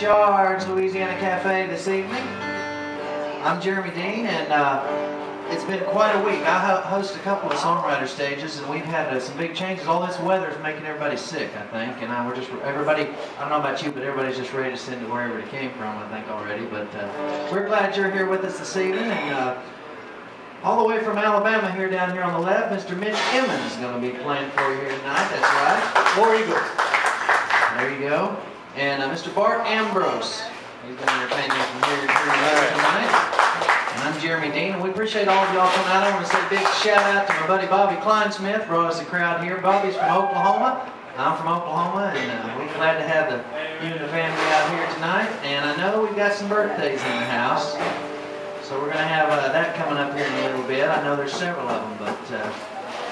Ri'chards, Louisiana Cafe this evening. I'm Jeremy Dean, and it's been quite a week. I host a couple of songwriter stages, and we've had some big changes. All this weather is making everybody sick, I think, and we're just, everybody, I don't know about you, but everybody's just ready to send it wherever it came from, I think, already. But we're glad you're here with us this evening, and all the way from Alabama here down here on the left, Mr. Mitch Emmons is going to be playing for you here tonight. That's right. War Eagle. There you go. And Mr. Bart Ambrose. He's going to entertain you from here tonight. And I'm Jeremy Dean, and we appreciate all of y'all coming out. I want to say a big shout out to my buddy Bobby Kleinsmith, brought us a crowd here. Bobby's from Oklahoma. I'm from Oklahoma, and we're glad to have you and the family out here tonight. And I know we've got some birthdays in the house. So we're going to have that coming up here in a little bit. I know there's several of them, but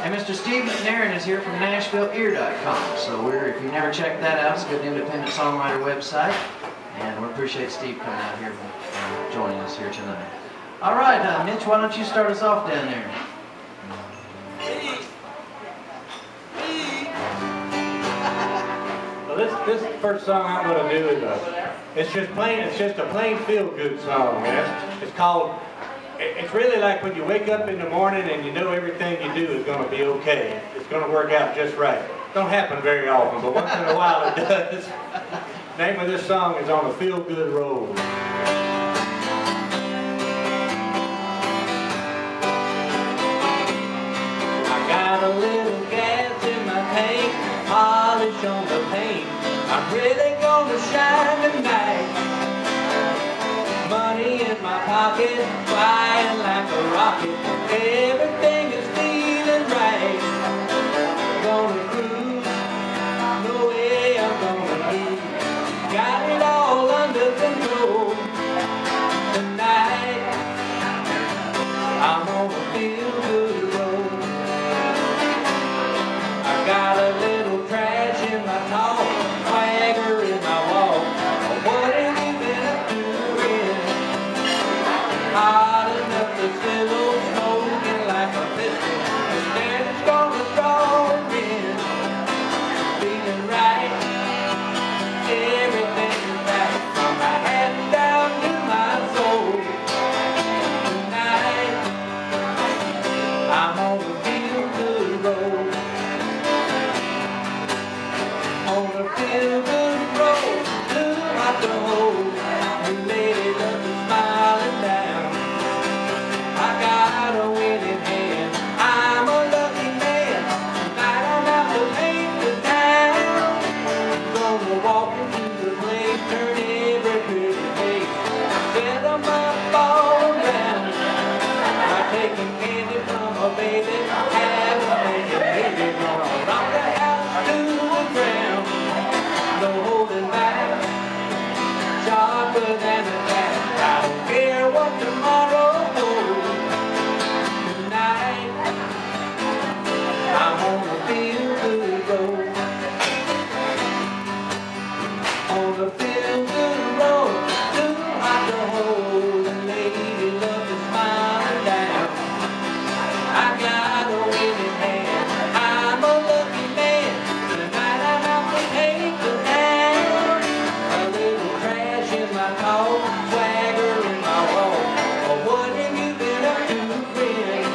and Mr. Steve McNairn is here from NashvilleEar.com. So if you've never checked that out, it's a good independent songwriter website, and we appreciate Steve coming out here and joining us here tonight. All right, Mitch, why don't you start us off down there? Well, this first song I'm going to do is it's just a plain feel-good song, man. It's called, it's really like when you wake up in the morning and you know everything you do is going to be okay. It's going to work out just right. Don't happen very often, but once in a while it does. The name of this song is On a Feel-Good Road. I got a little gas in my tank, polish on the paint. I'm really gonna shine tonight. Money in my pocket, flying like a rocket. Everything is feeling right. Gonna cruise, no way I'm gonna lose. Got it all under control. Tonight, I'm on a feel-good road. I got a little trash in my talk, swagger in my walk. What have you been up doing? Hot enough to sizzle, smoking like a pistol. The standard's gonna draw her in. Feeling right, everything is right. From my head down to my soul. Tonight, I'm on the feel-good road. On a feel-good road to my door. The lady loves to smiling down. I got a winning hand. I'm a lucky man. Tonight I'm out to paint the town. Gonna walk into the place, turn every pretty face. Set 'em up all around. By taking candy from a baby, have a baby. Gonna rock the house to the ground. No holding back, sharper than a tack. I don't care what tomorrow holds. Tonight, I'm on a feel-good road. On a feel-good road to my door. The lady loves to smile down. I got a winning hand. I'm a lucky man. Tonight I'm out to paint the town. A little crash in my talk, swagger in my walk. Oh, what have you been up to, friend?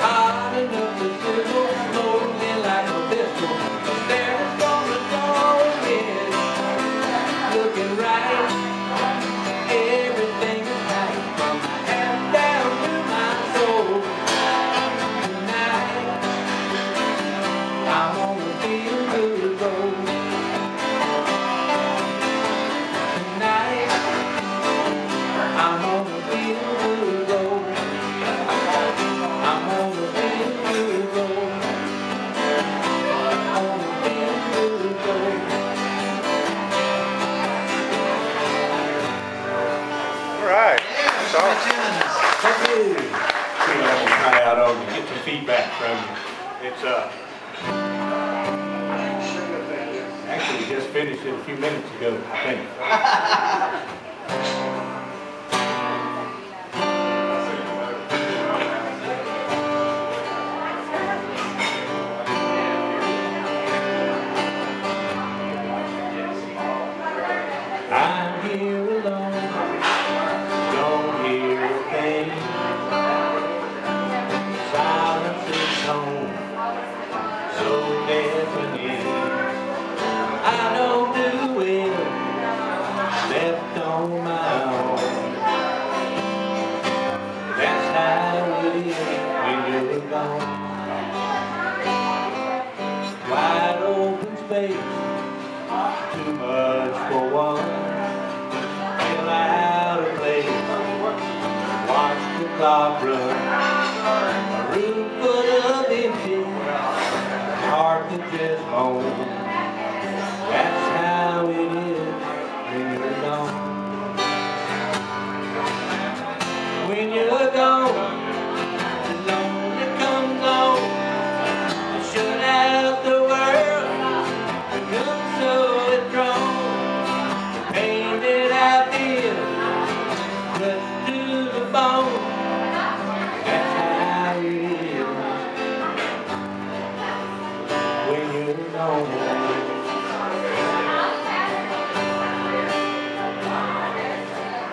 Hot enough to sizzle, smoking like a pistol. The standard's gonna draw in. Looking right, everything is right. From my head down to my soul. Tonight, I'm on the feel-good road. Tonight, I'm on the feel-good road. I'm on the feel-good road. On the feel-good road. All right. Yeah, So, Mitch Emmons. Thank you. I'm going to try out on you, get some feedback from you. It's actually we just finished it a few minutes ago, I think. face, too much for one. Feel out of place, watch the clock run. A room full of empty, heart that just moans. That's how it is when you're gone. When you're gone, the lonely comes on. I shut out the world, become so withdrawn. The pain that I feel cuts to the bone. That's how it is when you're gone.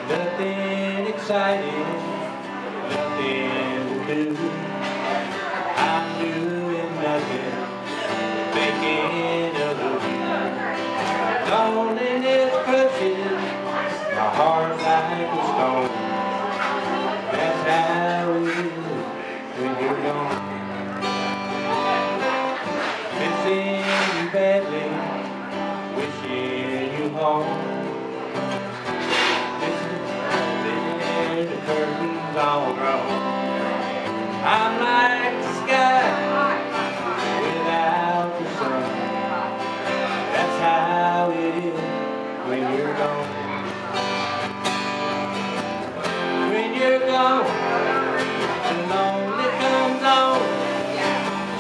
Nothing exciting, nothing to do. I'm doing nothing, thinking of you. Loneliness crushes my heart like a stone. That's how it is when you're gone. Missing you badly, wishing you home. The curtains all grown. I'm like the sky without the sun. That's how it is when you're gone. When you're gone, the lonely comes on.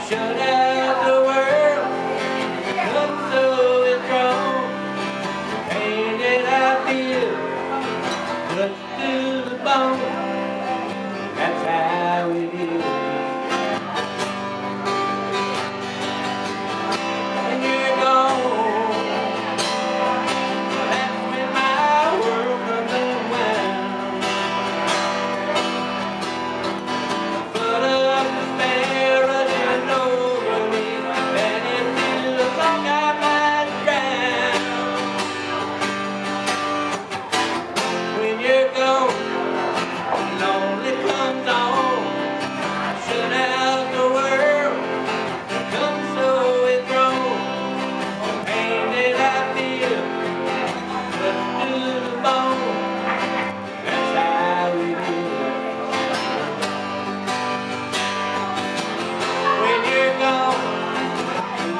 Shut out the world, come so withdrawn. The pain that I feel cuts to the bone. That's how it is. When you're gone, that's when my world comes unwound. A flood of despair running over me, and it feels like I might drown. When you're gone, lonely comes on. Shut out the world, come so withdrawn. The pain that I feel cuts to the bone. That's how it is. When you're gone,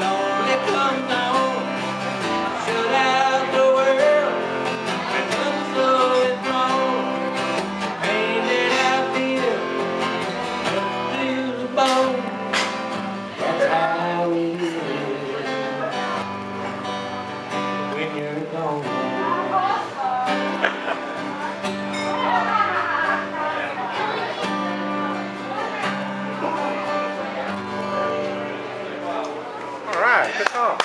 lonely comes on. Shut out the world, come so withdrawn. Pain that I feel cuts to the bone. That's how it is when you're gone. All right, good song.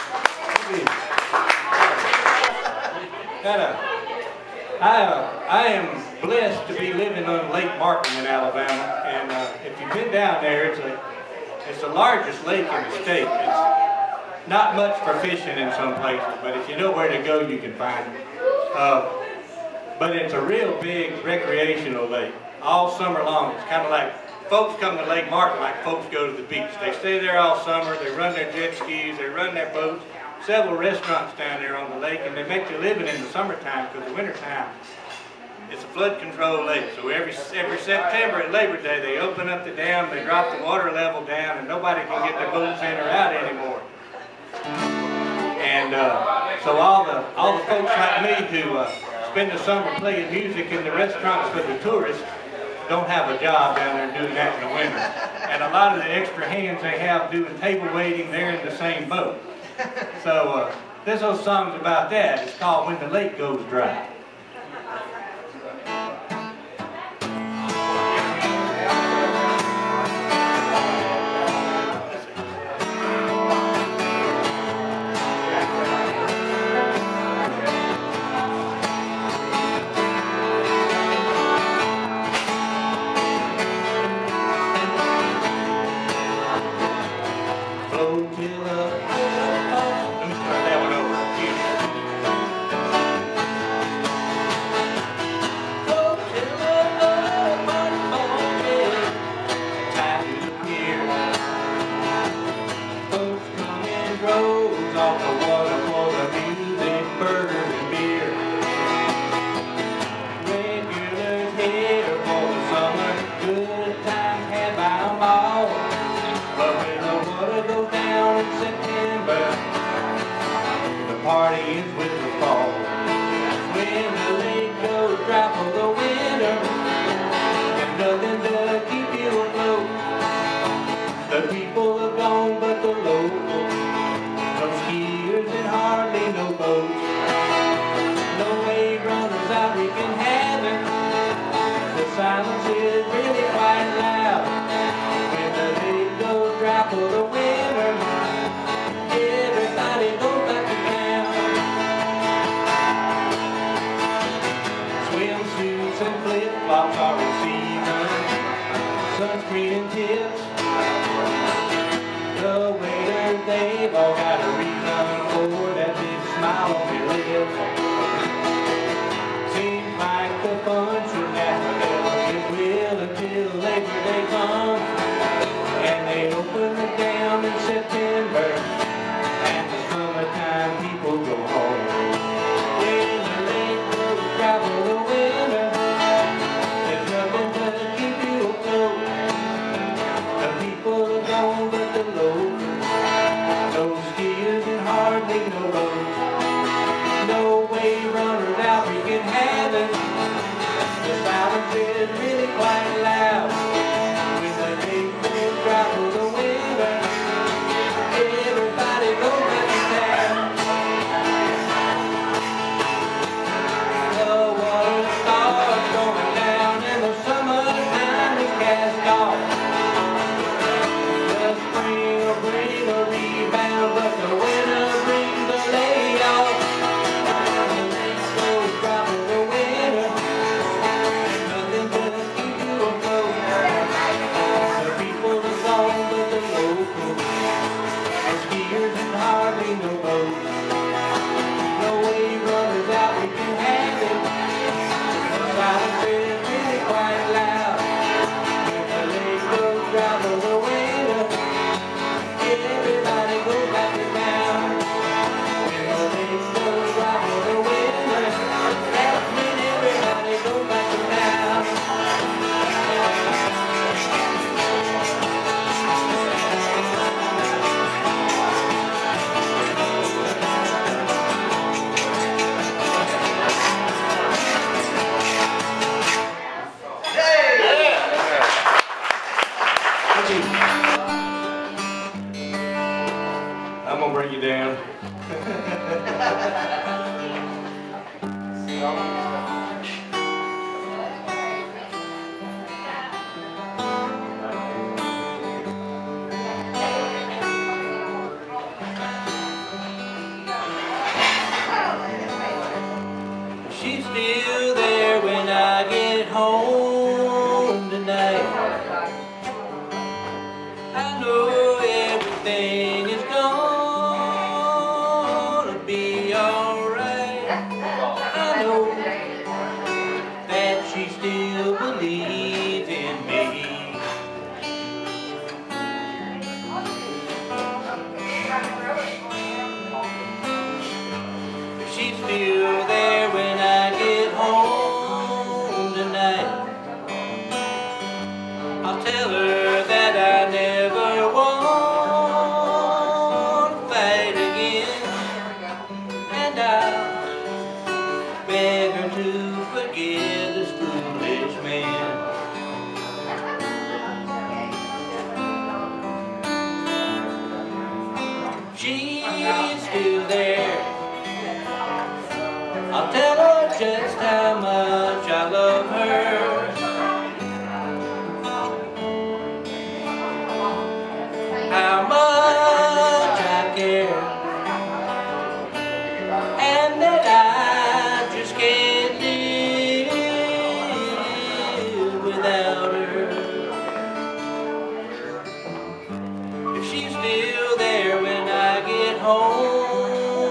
I am blessed to be living on Lake Martin in Alabama, and if you've been down there, it's the largest lake in the state. It's not much for fishing in some places, but if you know where to go, you can find it. But it's a real big recreational lake all summer long. It's kind of like folks come to Lake Martin like folks go to the beach. They stay there all summer, they run their jet skis, they run their boats. Several restaurants down there on the lake, and they make their living in the summertime, because the wintertime, it's a flood control lake. So every September at Labor Day, they open up the dam, they drop the water level down, and nobody can get their boats in or out anymore. And so all the folks like me who spend the summer playing music in the restaurants for the tourists don't have a job down there doing that in the winter. And a lot of the extra hands they have doing table waiting, they're in the same boat. So this old song's about that. It's called When the Lake Goes Dry. Roads off the water for the music, burgers and beer. Regulars here for the summer, good times had by them all. But when the water goes down in September, the party is with the fall. When the lake goes dry for the winter, and nothing to keep you afloat, the people are gone but the locals, no skiers and hardly no boats, no wave runners out wreaking havoc. The silence is really quite loud. When the lake goes dry for the winter, everybody goes back to town. Swimsuits and flip-flops are in season, sunscreen and tips. The waiters, they've all got a reason for that big smile on their lips. Seems like the fun should never get real until Labor Day comes, and they open the dam in September, and the summertime people go home. When the lake goes dry for the winter, there's nothing to keep you afloat. The people are gone but the locals, no skiers and hardly no boats, no wave runners out wreaking havoc. The silence is really quite loud. When the lake goes dry for the winter, everybody goes back to town. The water starts going down and the summertime is cast off. The spring will bring a rebound, but the winter brings a layoff. The lake goes dry for the winter, nothing to keep you afloat. The people are gone but the locals, no skiers and hardly no boats, no wave runners out wreaking havoc. The silence is really quite loud. When the lake goes dry for the winter, everybody goes back to town. When the lake goes dry for the winter, that's when everybody goes back to town. I'm gonna bring you down. She's still there when I get home tonight. I know everything is gonna be alright. I know that she still believes in me. She's still there when I get home tonight. I'll tell her that I never want to fight again, and I'll beg her to forgive this foolish man. She's still there. I'll tell her just how much I love her. How much I care, and that I just can't live without her. If she's still there when I get home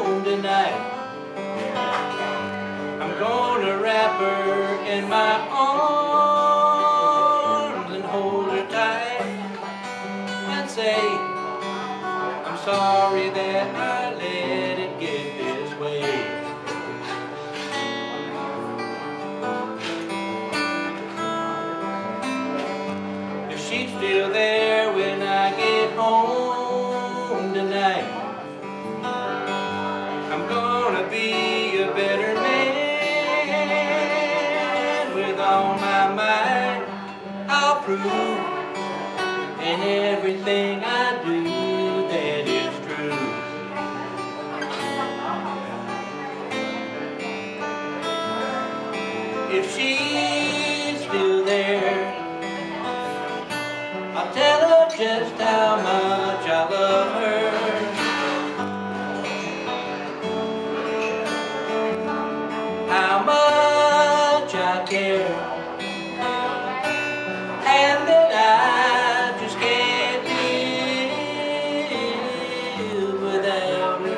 sorry that I let it get this way. If she's still there when I get home tonight, I'm gonna be a better man. With all my might, I'll prove in everything I do that it's true. If she's still there, I'll tell her just how much I love her. How much I care, and that I just can't live without her.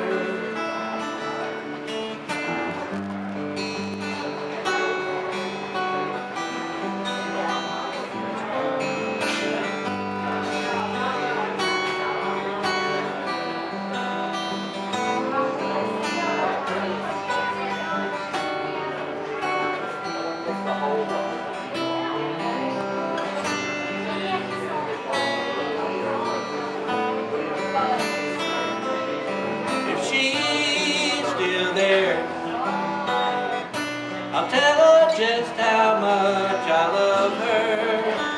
I'll tell her just how much I love her.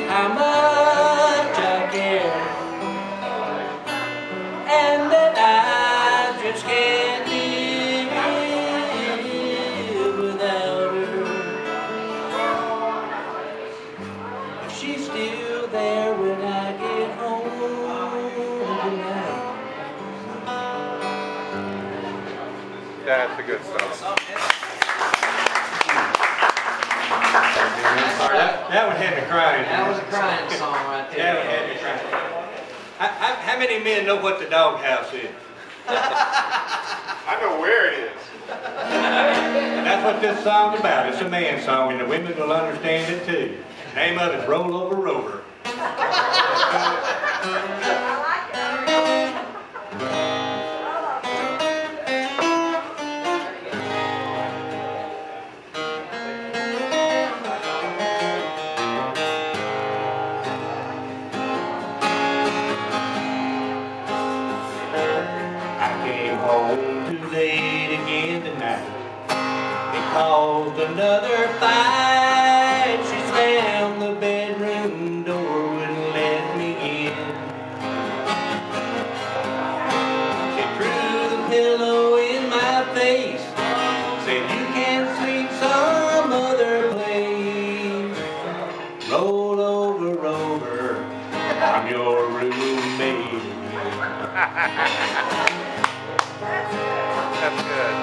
How much I care, and that I just can't live without her. If she's still there when I get home tonight. That's a good song. That one had me crying. That was a crying song right there. That one had me crying. How many men know what the doghouse is? I know where it is. That's what this song's about. It's a man's song, and the women will understand it too. The name of it's Roll Over Rover. Home too late again tonight. It caused another fight. She slammed the bedroom door, wouldn't let me in. She threw the pillow in my face, said you can sleep some other place. Roll over, Rover, I'm your roommate again. That's good.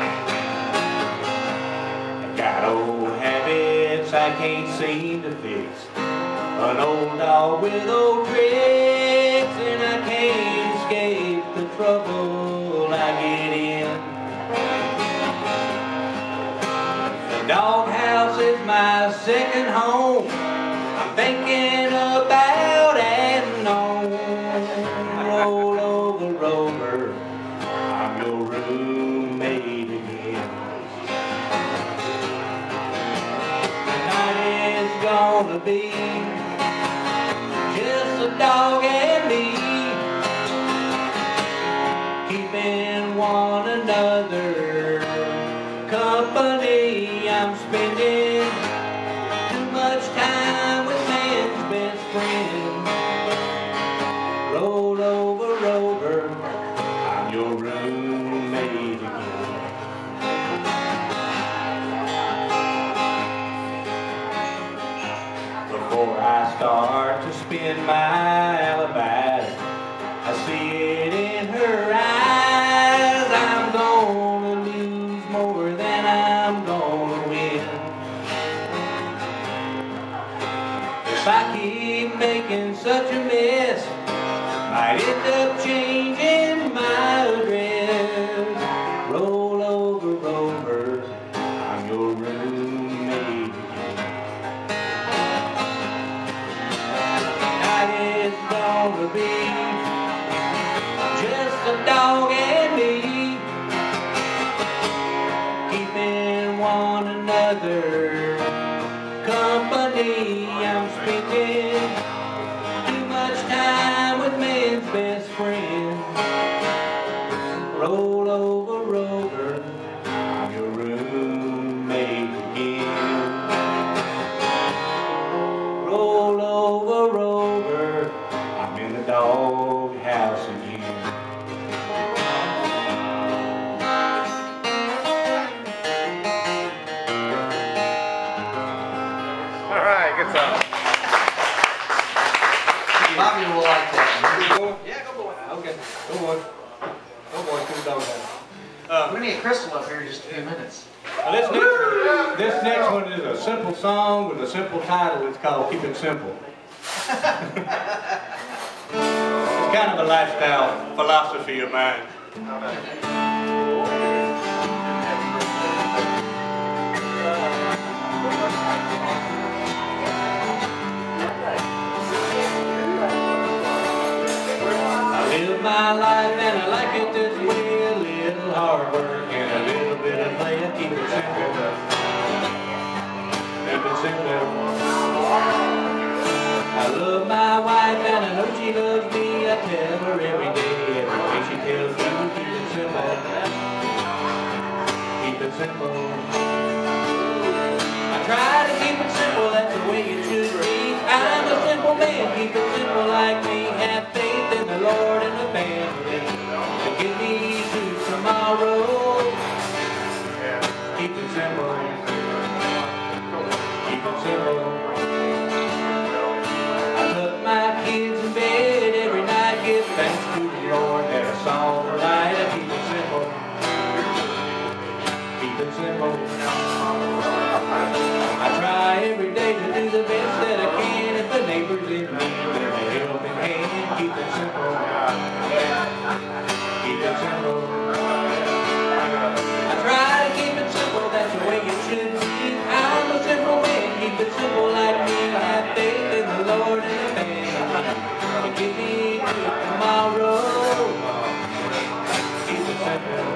Got old habits I can't seem to fix. An old dog with old tricks, and I can't escape the trouble I get in. The doghouse is my second home. I'm thinking about adding on. Roll over, Rover, I'm your roommate again. Tonight is gonna be just a dog and me, keeping one another company. I'm spending too much time with man's best friend. Roll over, Rover, I'm your roommate again. Before I start to spin my alibis, I see it in her eyes. I'm gonna lose more than I'm gonna win. If I keep making such a mess, might end up changing my address. Roll over, Rover, I'm your roommate again. gonna be just a dog and me, keeping one another company. I'm spending too much time with man's best friend. Roll over, Rover, I'm your roommate again. Roll over, Rover, I'm in the dog house again. All right, good song. Bobby will like that. Yeah, go boy. Okay, go boy. Go boy to the dog house. We need Crystal up here in just a few minutes. This next one is a simple song with a simple title. It's called Keep It Simple. It's kind of a lifestyle philosophy of mine. I live my life and I like it this way. A little hard work and a little bit of play. I keep it simple. Keep it simple. I love my wife and I know she loves me. I tell her every day, every way she tells me, keep it simple. Keep it simple. I try to keep it simple, that's the way it should be. I'm a simple man, keep it simple like me. Have faith in the Lord and the family to get me through tomorrow. Keep it simple. Keep it simple. I put my kids in bed every night, give thanks to the Lord that I saw the light. I keep it simple. Keep it simple. I try every day to do the best that I can. If the neighbor's in need, then a helping hand. Keep it simple. Keep it simple. I try to keep it simple, that's the way it should be. I'm a simple man, keep it simple like me. Have faith in the Lord and the family to get me through tomorrow. Keep it simple.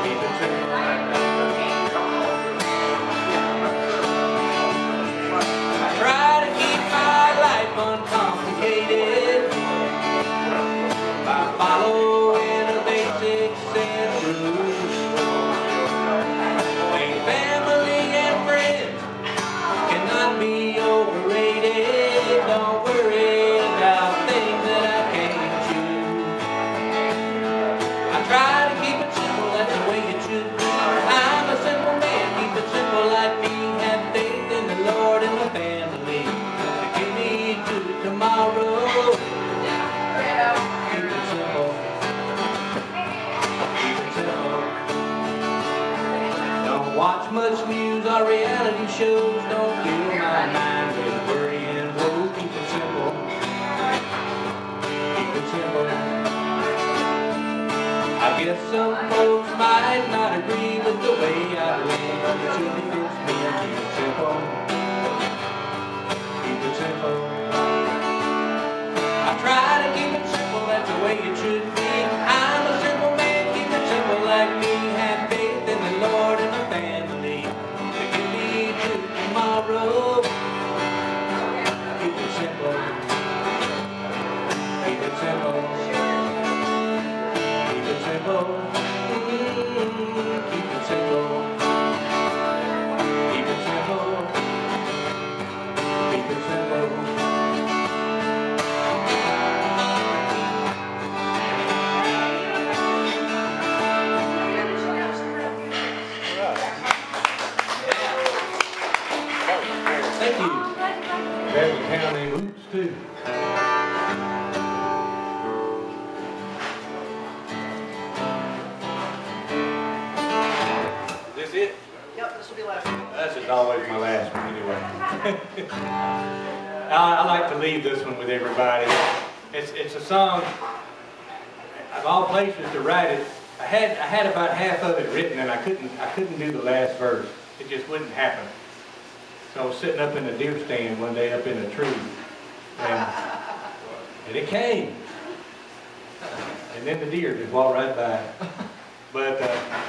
Keep it simple. Try to keep my life uncomplicated by following a basic set of rules. When family and friends cannot be overrated, don't worry about things that I can't choose. I try to keep it simple, that's the way it should be. I'm a simple man, keep it simple like me. Have faith in the Lord and the family to get me through tomorrow. Keep it simple. Keep it simple. Don't watch much news or reality shows. Don't fill my mind with worry and woe. Keep it simple. Keep it simple. I guess some folks might not agree with the way I live, but it surely fits me. Keep it simple. Keep it simple. I try to keep it simple, that's the way it should be. I'm a simple man, keep it simple like me. Have faith in the Lord and the family to get me through tomorrow. Keep it simple. Keep it simple. Keep it simple. Keep it simple. Keep it simple. Keep it simple. Thank you. There's a town named Oops too. Is this it? Yep, this will be last one. This is always my last one anyway. I like to leave this one with everybody. It's a song, of all places to write it. I had about half of it written and I couldn't do the last verse. It just wouldn't happen. So I was sitting up in a deer stand one day up in a tree and And it came. And then the deer just walked right by. But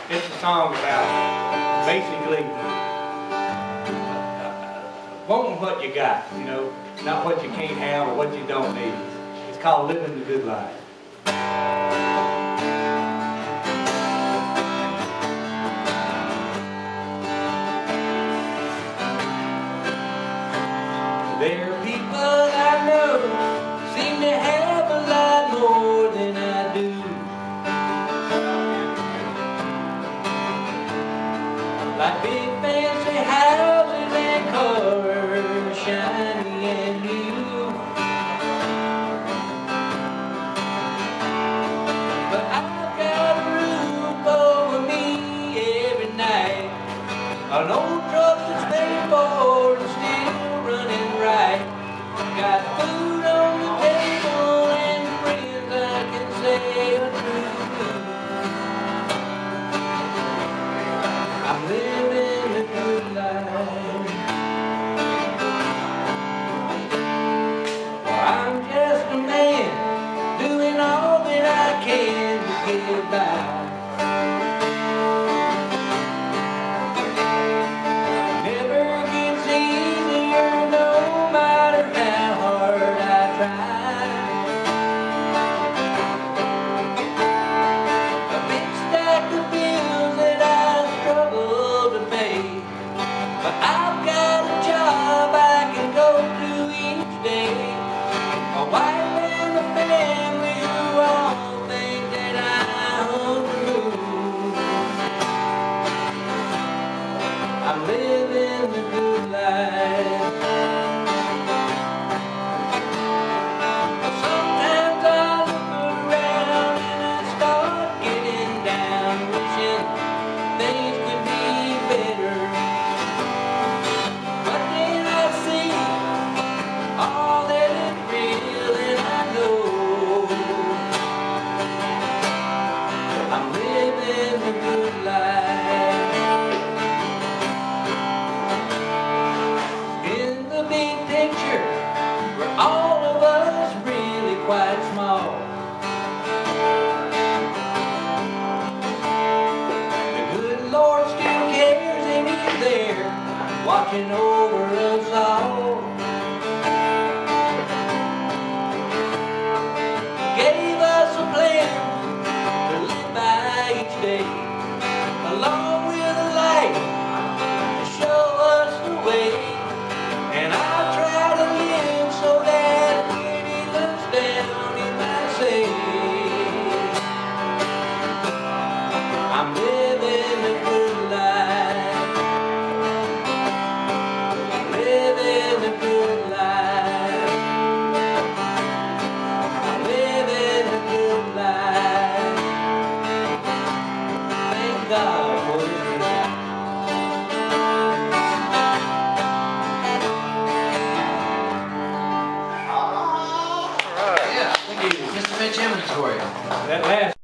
it's a song about basically wanting what you got, you know, not what you can't have or what you don't need. It's called living the good life. There are people I know seem to have a lot more than I do. Like big fancy houses and cars, shiny and new. But I've got a roof over me every night, an old truck that's paid for and still running right. Got food on the table and friends I can say are true. I'm living a good life. Well, I'm just a man doing all that I can to get by. Never gets easier no matter how hard I try. A big stack of bills that I struggle to pay, but I've got a job I can go to each day. A wife and a family who all think that I own the moon. I'm living the good life. Sometimes I look around and I start getting down, wishing things could be better. But then I see all that is real and I know I'm living the good life. In the big picture, we're all of us really quite small. The good Lord still cares and He's there, watching over us all. Gave us a plan to live by each day, along with a light to show us the way. And I try to live so that when He looks down, He might say, I'm living a good life. I'm living a good life. I'm living a good life. Thank God for His grace. Yeah, thank you. Mr. Mitch Emmons for you. That last